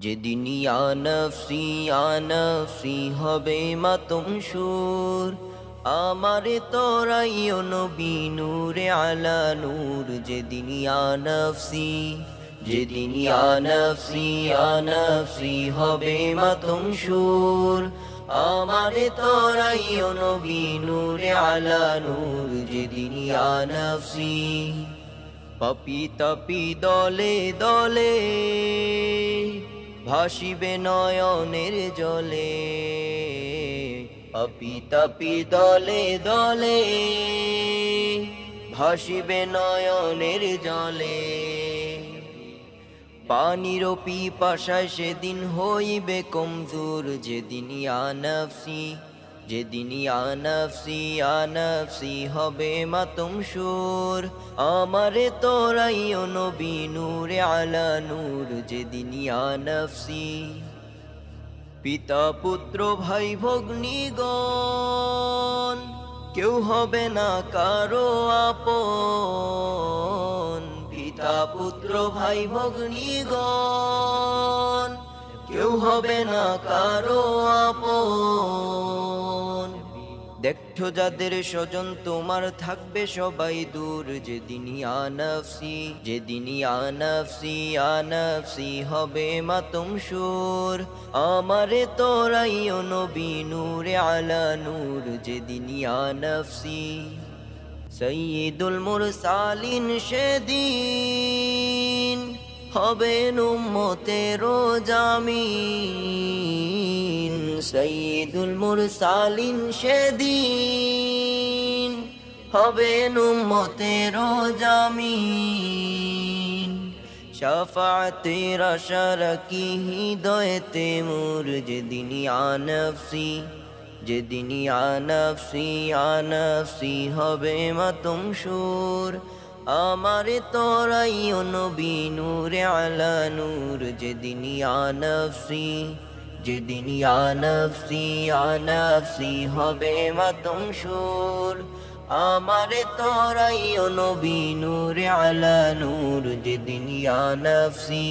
যেদিন ইয়া নফসি হবে মাতম সুর, আমারে তোরাইও নবী নূরে আলা নূর। যেদিন ইয়া নফসি হবে মাতম সুর, আমারে তোরাইও নবী নূরে আলা নূর। যেদিন ইয়া নফসি পাপি তাপি দলে দলে ভাসিবে নয়নের জলে, পাপি তাপি দলে দলে ভাসিবে নয়নের জলে। পানির পিপাসায় সেদিন হইবে কমজোর। যেদিন ইয়া নফসি হবে মাতম সুর, আমারে তোরাইও নবী নূরে আলা নূর। যেদিন ইয়া নফসি পিতা পুত্র ভাই ভগ্নীগণ কেউ হবে না কারো আপন। পিতা পুত্র ভাই ভগ্নীগণ কেউ হবে না কারো আপন। দেখছো যাদের স্বজন তোমার থাকবে সবাই দূর। যেদিন ইয়া নফসি হবে মাতম সুর, আমারে তোরাইও নবী নূরে আলা নূর। যেদিন ইয়া নফসি সাইয়্যিদুল মুরসালিন সেদিন হবেন উম্মতের জামিন। সাইয়্যিদুল মুরসালিন সেদিন হবেন উম্মতের জামিন। শাফাআতের আশা রাখি হৃদয়েতে মোর। যেদিন ইয়া নফসি হবে মাতম সুর, আমারে তোরাইও নবী নূরে আলা নূর। যেদিন ইয়া নফসি হবে মাতম সুর, আমারে তোরাইও নবী নূরে আলা নূর। যেদিন ইয়া নফসি